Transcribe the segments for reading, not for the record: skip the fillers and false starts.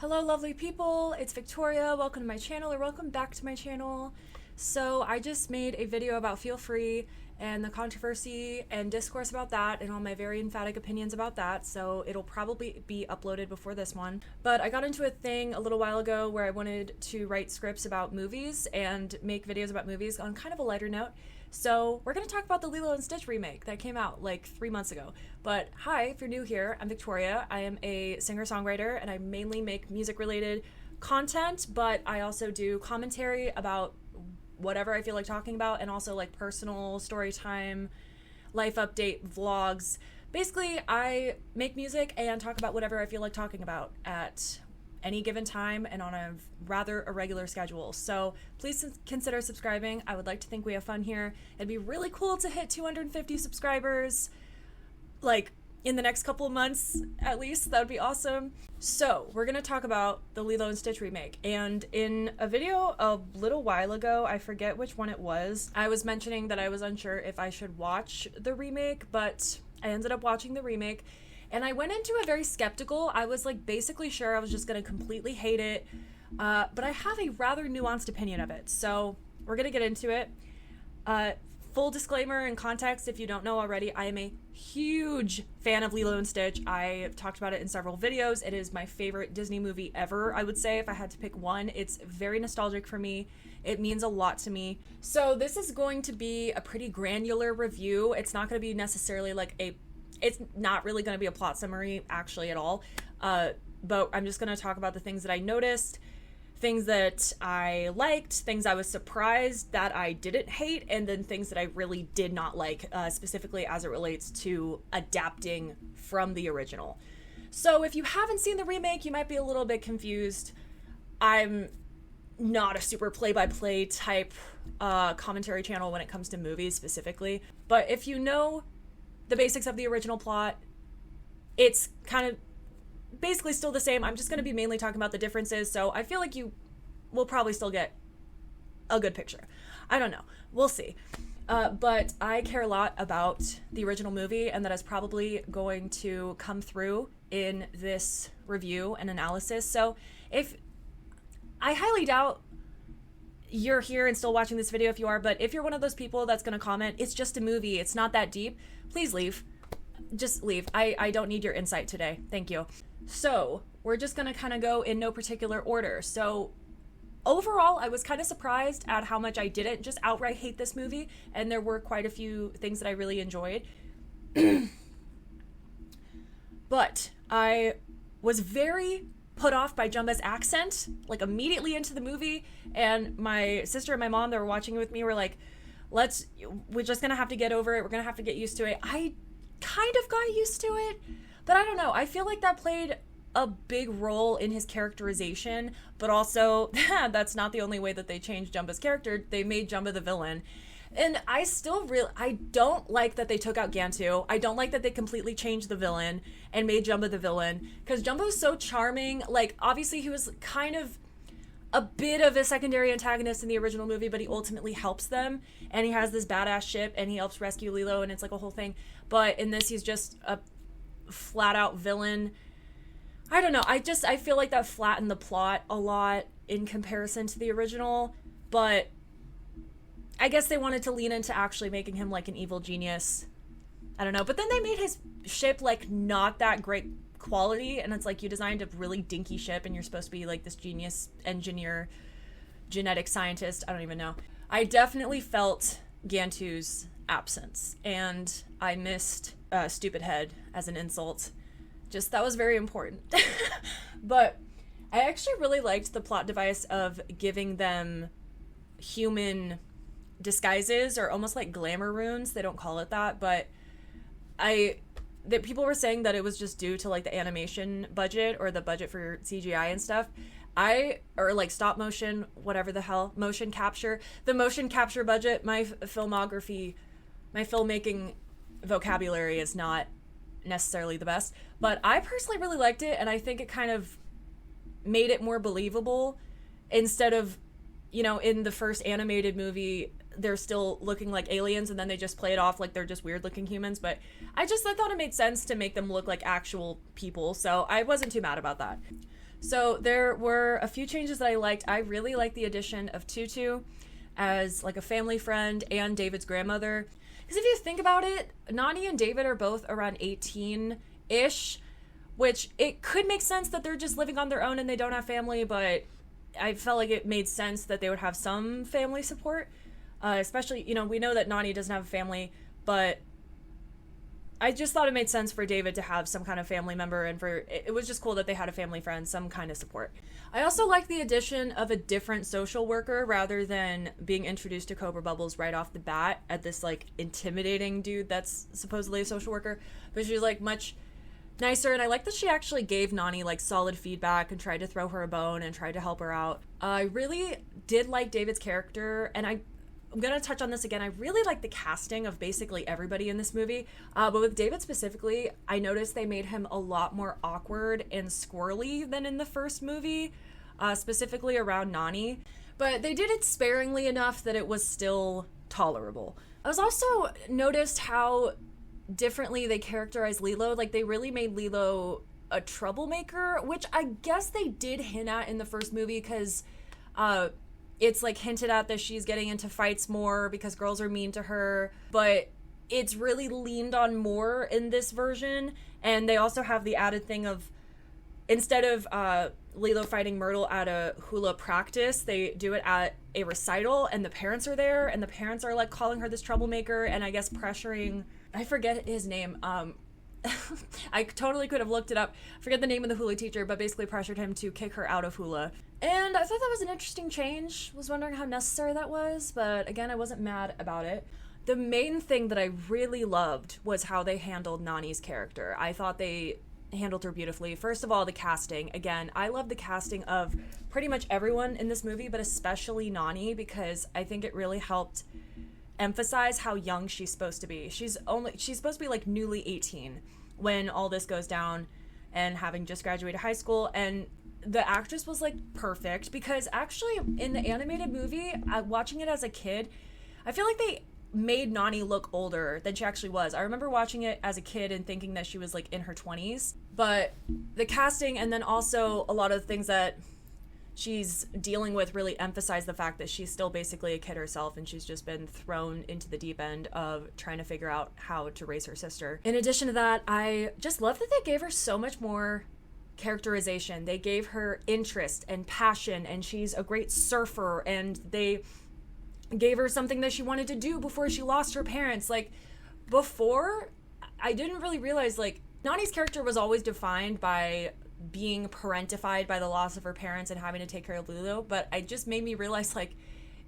Hello lovely people, it's Victoria. Welcome to my channel, or welcome back to my channel. So I just made a video about Feel Free and the controversy and discourse about that and all my very emphatic opinions about that, so it'll probably be uploaded before this one. But I got into a thing a little while ago where I wanted to write scripts about movies and make videos about movies on kind of a lighter note. So we're going to talk about the Lilo and Stitch remake that came out like 3 months ago. But hi, if you're new here, I'm Victoria. I am a singer-songwriter and I mainly make music-related content, but I also do commentary about whatever I feel like talking about, and also like personal story time, life update, vlogs. Basically, I make music and talk about whatever I feel like talking about at any given time and on a rather irregular schedule. So please consider subscribing. I would like to think we have fun here. It'd be really cool to hit 250 subscribers like in the next couple of months at least. That would be awesome. So we're gonna talk about the Lilo and Stitch remake, and in a video a little while ago, I forget which one it was, I was mentioning that I was unsure if I should watch the remake, but I ended up watching the remake. And I went into it very skeptical. I was like basically sure I was just gonna completely hate it, but I have a rather nuanced opinion of it, so we're gonna get into it. Full disclaimer and context, if you don't know already, I am a huge fan of Lilo and Stitch. I've talked about it in several videos. It is my favorite Disney movie ever, I would say, if I had to pick one. It's very nostalgic for me. It means a lot to me. So this is going to be a pretty granular review. It's not going to be necessarily like it's not really going to be a plot summary actually at all, but I'm just going to talk about the things that I noticed, things that I liked, things I was surprised that I didn't hate, and then things that I really did not like, specifically as it relates to adapting from the original. So if you haven't seen the remake, you might be a little bit confused. I'm not a super play-by-play type commentary channel when it comes to movies specifically, but if you know the basics of the original plot, it's kind of basically still the same. I'm just going to be mainly talking about the differences, so I feel like you will probably still get a good picture. I don't know. We'll see. But I care a lot about the original movie, and that is probably going to come through in this review and analysis. So if I highly doubt you're here and still watching this video if you are, but if you're one of those people that's going to comment, it's just a movie, it's not that deep, please leave. Just leave. I don't need your insight today. Thank you. So we're just going to kind of go in no particular order. So overall, I was kind of surprised at how much I didn't just outright hate this movie, and there were quite a few things that I really enjoyed. But I was very put off by Jumba's accent, like immediately into the movie, and my sister and my mom that were watching it with me were like, we're just gonna have to get over it, we're gonna have to get used to it. I kind of got used to it, but I don't know, I feel like that played a big role in his characterization, but also that's not the only way that they changed Jumba's character. They made Jumba the villain. And I don't like that they took out Gantu. I don't like that they completely changed the villain and made Jumba the villain, because Jumba's so charming. Like, obviously he was kind of a bit of a secondary antagonist in the original movie, but he ultimately helps them, and he has this badass ship, and he helps rescue Lilo, and it's like a whole thing. But in this, he's just a flat out villain. I don't know. I feel like that flattened the plot a lot in comparison to the original, but I guess they wanted to lean into actually making him like an evil genius. I don't know. But then they made his ship like not that great quality, and it's like you designed a really dinky ship and you're supposed to be like this genius engineer, genetic scientist. I don't even know. I definitely felt Gantu's absence, and I missed Stupid Head as an insult. Just, that was very important. But I actually really liked the plot device of giving them human disguises, or almost like glamour runes. They don't call it that, but that people were saying that it was just due to like the animation budget, or the budget for CGI and stuff. Or like stop motion, whatever the hell, motion capture. The motion capture budget, my filmmaking vocabulary is not necessarily the best, but I personally really liked it, and I think it kind of made it more believable, instead of, you know, in the first animated movie they're still looking like aliens and then they just play it off like they're just weird looking humans. But I thought it made sense to make them look like actual people, so I wasn't too mad about that. So there were a few changes that I liked. I really liked the addition of Tutu as like a family friend and David's grandmother. Because if you think about it, Nani and David are both around 18-ish, which it could make sense that they're just living on their own and they don't have family, but I felt like it made sense that they would have some family support. Especially, you know, we know that Nani doesn't have a family, but I just thought it made sense for David to have some kind of family member, and for it was just cool that they had a family friend, some kind of support. I also like the addition of a different social worker rather than being introduced to Cobra Bubbles right off the bat at this like intimidating dude that's supposedly a social worker, but she's like much nicer, and I like that she actually gave Nani like solid feedback and tried to throw her a bone and tried to help her out. I really did like David's character, and I'm going to touch on this again. I really like the casting of basically everybody in this movie. But with David specifically, I noticed they made him a lot more awkward and squirrely than in the first movie, specifically around Nani. But they did it sparingly enough that it was still tolerable. I was also noticed how differently they characterized Lilo. Like, they really made Lilo a troublemaker, which I guess they did hint at in the first movie because it's like hinted at that she's getting into fights more because girls are mean to her, but it's really leaned on more in this version. And they also have the added thing of, instead of Lilo fighting Myrtle at a hula practice, they do it at a recital, and the parents are there, and the parents are like calling her this troublemaker and I guess pressuring, I forget his name, I totally could have looked it up. I forget the name of the hula teacher, but basically pressured him to kick her out of hula. And I thought that was an interesting change. Was wondering how necessary that was, but again, I wasn't mad about it. The main thing that I really loved was how they handled Nani's character. I thought they handled her beautifully. First of all, the casting. Again, I love the casting of pretty much everyone in this movie, but especially Nani, because I think it really helped emphasize how young she's supposed to be. She's supposed to be like newly 18 when all this goes down, and having just graduated high school, and the actress was like perfect, because actually in the animated movie, watching it as a kid, I feel like they made Nani look older than she actually was. I remember watching it as a kid and thinking that she was like in her 20s, but the casting and then also a lot of the things that she's dealing with really emphasize the fact that she's still basically a kid herself, and she's just been thrown into the deep end of trying to figure out how to raise her sister. In addition to that, I just love that they gave her so much more characterization. They gave her interest and passion, and she's a great surfer, and they gave her something that she wanted to do before she lost her parents. Like, before, I didn't really realize, like, Nani's character was always defined by being parentified by the loss of her parents and having to take care of Lilo, but it just made me realize, like,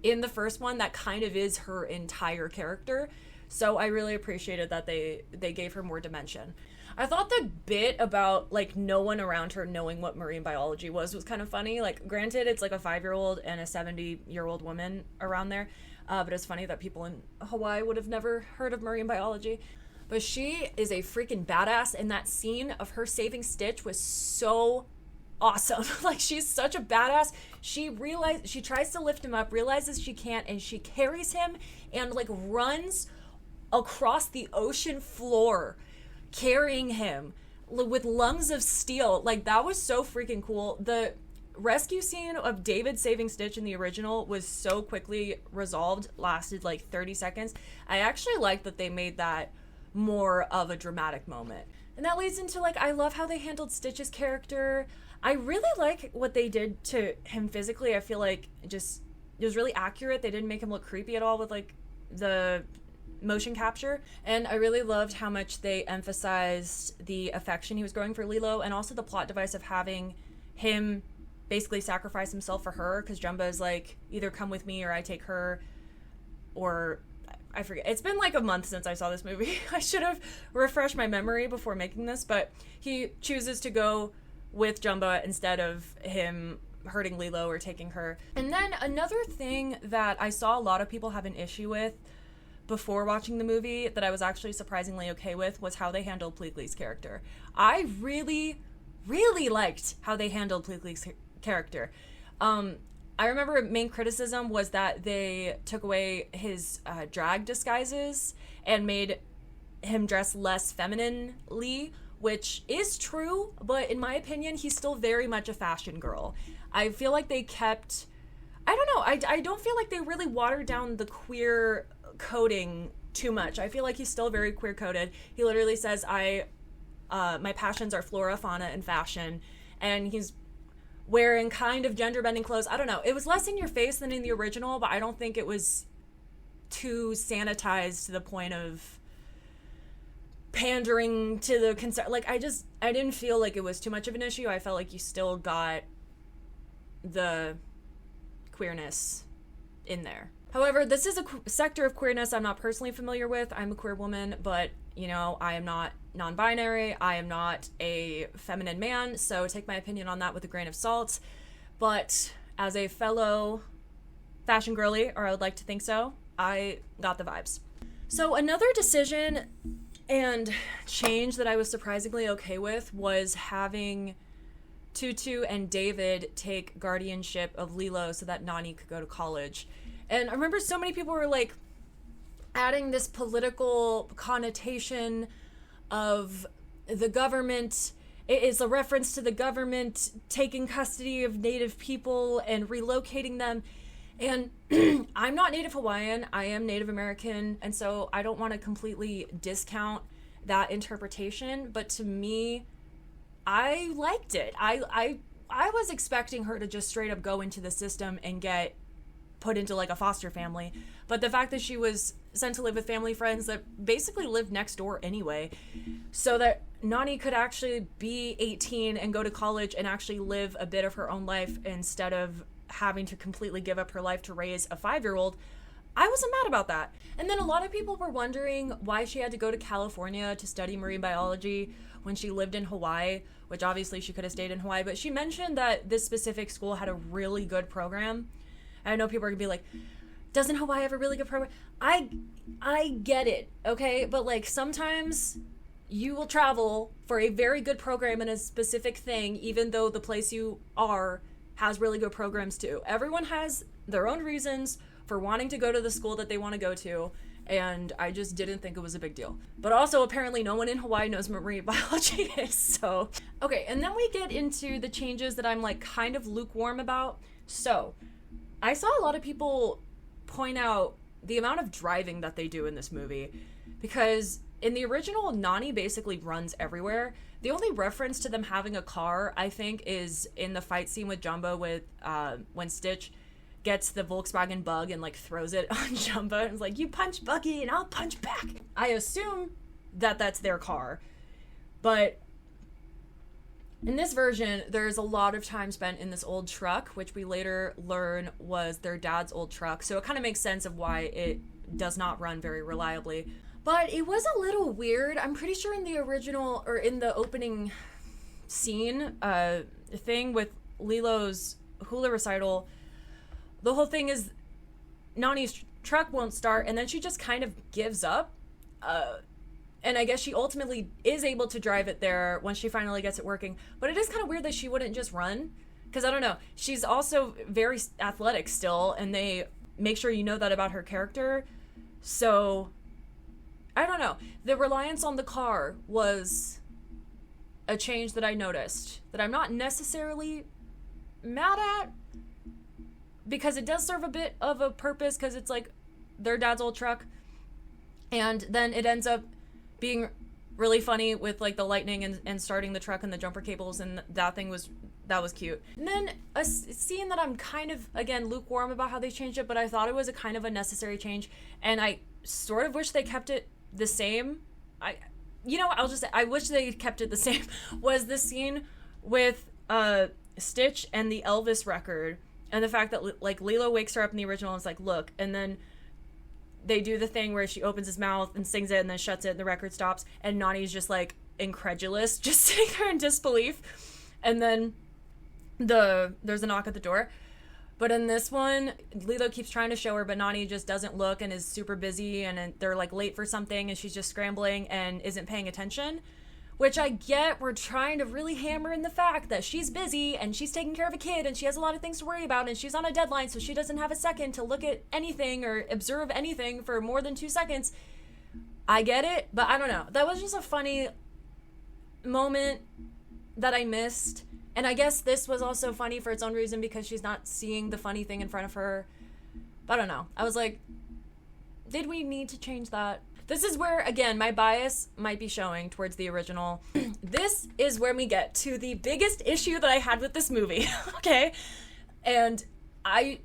in the first one, that kind of is her entire character. So I really appreciated that they gave her more dimension. I thought the bit about, like, no one around her knowing what marine biology was kind of funny. Like, granted, it's like a 5-year-old and a 70-year-old woman around there, but it's funny that people in Hawaii would have never heard of marine biology. But she is a freaking badass, and that scene of her saving Stitch was so awesome. Like, she's such a badass. She tries to lift him up, realizes she can't, and she carries him and, like, runs across the ocean floor carrying him with lungs of steel. Like, that was so freaking cool. The rescue scene of David saving Stitch in the original was so quickly resolved, lasted like 30 seconds. I actually like that they made that more of a dramatic moment. And that leads into, like, I love how they handled Stitch's character. I really like what they did to him physically. I feel like it was really accurate. They didn't make him look creepy at all with, like, the motion capture. And I really loved how much they emphasized the affection he was growing for Lilo, and also the plot device of having him basically sacrifice himself for her, because Jumba is like, either come with me or I take her, or I forget. It's been like a month since I saw this movie. I should have refreshed my memory before making this, but he chooses to go with Jumba instead of him hurting Lilo or taking her. And then another thing that I saw a lot of people have an issue with before watching the movie that I was actually surprisingly okay with was how they handled Pleakley's character. I really, really liked how they handled Pleakley's character. I remember main criticism was that they took away his drag disguises and made him dress less femininely, which is true, but in my opinion, he's still very much a fashion girl. I feel like they kept, I don't know, I don't feel like they really watered down the queer coding too much. I feel like he's still very queer coded. He literally says, my passions are flora, fauna, and fashion, and he's wearing kind of gender bending clothes. I don't know. It was less in your face than in the original, but I don't think it was too sanitized to the point of pandering to the concern. Like, I didn't feel like it was too much of an issue. I felt like you still got the queerness in there. However, this is a sector of queerness I'm not personally familiar with. I'm a queer woman, but, you know, I am not non-binary. I am not a feminine man, so take my opinion on that with a grain of salt. But as a fellow fashion girly, or I would like to think so, I got the vibes. So another decision and change that I was surprisingly okay with was having Tutu and David take guardianship of Lilo so that Nani could go to college. And I remember so many people were like adding this political connotation of the government. It is a reference to the government taking custody of Native people and relocating them. And I'm not Native Hawaiian, I am Native American, and so I don't want to completely discount that interpretation, but to me, I liked it. I was expecting her to just straight up go into the system and get put into like a foster family, but the fact that she was sent to live with family friends that basically lived next door anyway, so that Nani could actually be 18 and go to college and actually live a bit of her own life instead of having to completely give up her life to raise a 5-year-old, I wasn't mad about that. And then a lot of people were wondering why she had to go to California to study marine biology when she lived in Hawaii, which obviously she could have stayed in Hawaii, but she mentioned that this specific school had a really good program. And I know people are gonna be like, doesn't Hawaii have a really good program? I get it, okay? But like sometimes you will travel for a very good program in a specific thing, even though the place you are has really good programs too. Everyone has their own reasons for wanting to go to the school that they want to go to, and I just didn't think it was a big deal. But also apparently no one in Hawaii knows what marine biology is, so. Okay, and then we get into the changes that I'm like kind of lukewarm about. So, I saw a lot of people point out the amount of driving that they do in this movie, because in the original, Nani basically runs everywhere. The only reference to them having a car, I think, is in the fight scene with Jumbo with when Stitch gets the Volkswagen Bug and like throws it on Jumbo and is like, you punch Buggy and I'll punch back. I assume that that's their car. But in this version, there's a lot of time spent in this old truck, which we later learn was their dad's old truck. So it kind of makes sense of why it does not run very reliably. But it was a little weird. I'm pretty sure in the original, or in the opening scene thing with Lilo's hula recital, the whole thing is Nani's truck won't start, and then she just kind of gives up. And I guess she ultimately is able to drive it there once she finally gets it working. But it is kind of weird that she wouldn't just run. Because I don't know, she's also very athletic still, and they make sure you know that about her character. So I don't know. The reliance on the car was a change that I noticed that I'm not necessarily mad at, because it does serve a bit of a purpose, because it's like their dad's old truck. And then it ends up being really funny with like the lightning and starting the truck and the jumper cables, and that was cute. And then a scene that I'm kind of, again, lukewarm about how they changed it, but I thought it was a kind of a necessary change, and I sort of wish they kept it the same. I'll just say I wish they kept it the same, was the scene with Stitch and the Elvis record, and the fact that like Lilo wakes her up in the original and is like, look, and then they do the thing where she opens his mouth and sings it and then shuts it and the record stops, and Nani's just like incredulous, just sitting there in disbelief, and then there's a knock at the door. But in this one, Lilo keeps trying to show her, but Nani just doesn't look and is super busy, and they're like late for something and she's just scrambling and isn't paying attention, which I get. We're trying to really hammer in the fact that she's busy and she's taking care of a kid and she has a lot of things to worry about and she's on a deadline, so she doesn't have a second to look at anything or observe anything for more than 2 seconds. I get it, but I don't know. That was just a funny moment that I missed, and I guess this was also funny for its own reason because she's not seeing the funny thing in front of her, but I don't know. I was like, did we need to change that? This is where, again, my bias might be showing towards the original. This is where we get to the biggest issue that I had with this movie, okay? And I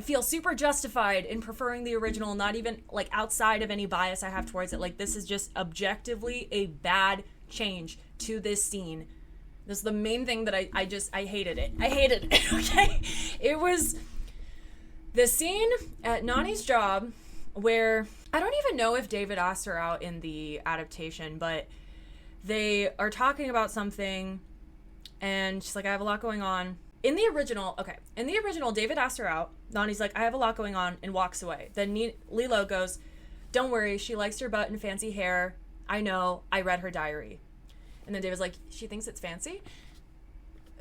feel super justified in preferring the original, not even, like, outside of any bias I have towards it. Like, this is just objectively a bad change to this scene. This is the main thing that I hated it. I hated it, okay? It was the scene at Nani's job where I don't even know if David asked her out in the adaptation, but they are talking about something and she's like, I have a lot going on. In the original, David asked her out. Nani's like, I have a lot going on, and walks away. Then Lilo goes, don't worry, she likes your butt and fancy hair. I know, I read her diary. And then David's like, she thinks it's fancy?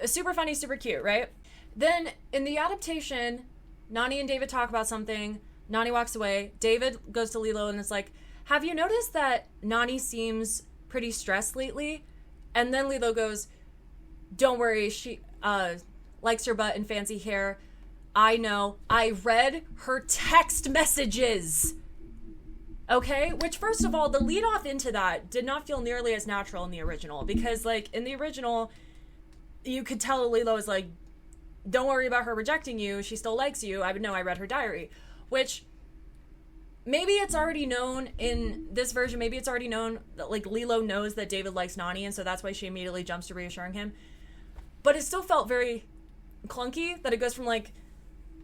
Super funny, super cute, right? Then in the adaptation, Nani and David talk about something. Nani walks away. David goes to Lilo and is like, have you noticed that Nani seems pretty stressed lately? And then Lilo goes, don't worry, she likes your butt and fancy hair. I know, I read her text messages. Okay? Which, first of all, the lead off into that did not feel nearly as natural in the original. Because, like, in the original, you could tell Lilo is like, don't worry about her rejecting you. She still likes you. I would know, I read her diary. Which, maybe it's already known in this version. Maybe it's already known that, like, Lilo knows that David likes Nani, and so that's why she immediately jumps to reassuring him. But it still felt very clunky that it goes from, like,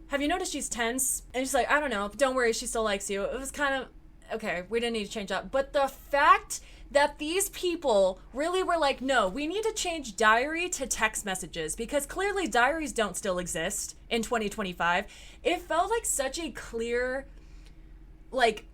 have you noticed she's tense? And she's like, I don't know. Don't worry, she still likes you. It was kind of, okay, we didn't need to change that. But the fact that these people really were like, no, we need to change diary to text messages because clearly diaries don't still exist in 2025. It felt like such a clear, like,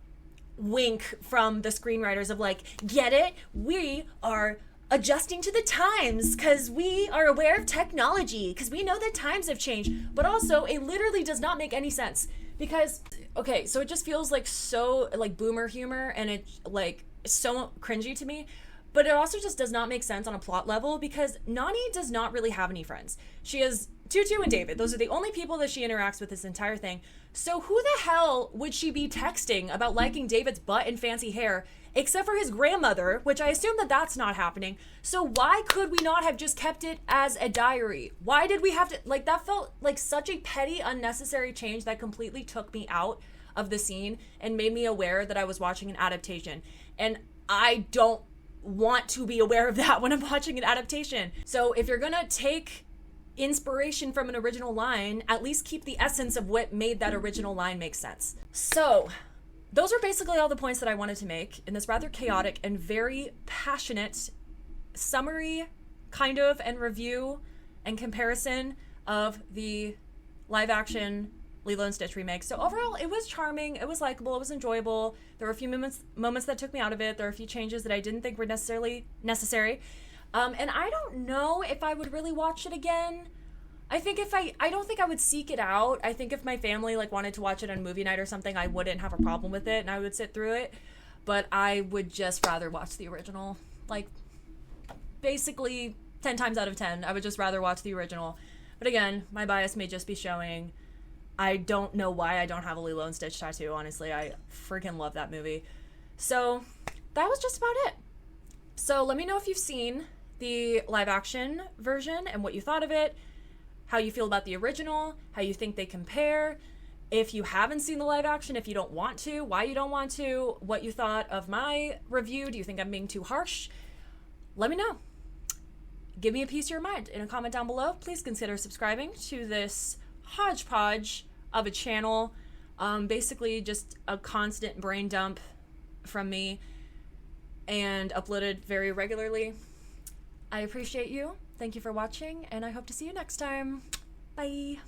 wink from the screenwriters of like, get it? We are adjusting to the times because we are aware of technology because we know that times have changed. But also, it literally does not make any sense because, okay, so it just feels like so, like, boomer humor, and it, like, so cringy to me, but it also just does not make sense on a plot level because Nani does not really have any friends. She has Tutu and David. Those are the only people that she interacts with this entire thing. So who the hell would she be texting about liking David's butt and fancy hair except for his grandmother, which I assume that that's not happening. So why could we not have just kept it as a diary? Why did we have to, like, that felt like such a petty, unnecessary change that completely took me out of the scene and made me aware that I was watching an adaptation. And I don't want to be aware of that when I'm watching an adaptation. So if you're gonna take inspiration from an original line, at least keep the essence of what made that original line make sense. So those are basically all the points that I wanted to make in this rather chaotic and very passionate summary kind of and review and comparison of the live action Lilo and Stitch remake. So overall, it was charming, it was likable, it was enjoyable. There were a few moments that took me out of it. There were a few changes that I didn't think were necessarily necessary. And I don't know if I would really watch it again. I think I don't think I would seek it out. I think if my family, like, wanted to watch it on movie night or something, I wouldn't have a problem with it and I would sit through it. But I would just rather watch the original. Like, basically 10 times out of 10, I would just rather watch the original. But again, my bias may just be showing. I don't know why I don't have a Lilo and Stitch tattoo, honestly. I freaking love that movie. So that was just about it. So let me know if you've seen the live action version and what you thought of it, how you feel about the original, how you think they compare. If you haven't seen the live action, if you don't want to, why you don't want to, what you thought of my review. Do you think I'm being too harsh? Let me know. Give me a piece of your mind in a comment down below. Please consider subscribing to this hodgepodge of a channel. Basically just a constant brain dump from me and uploaded very regularly. I appreciate you. Thank you for watching, and I hope to see you next time. Bye.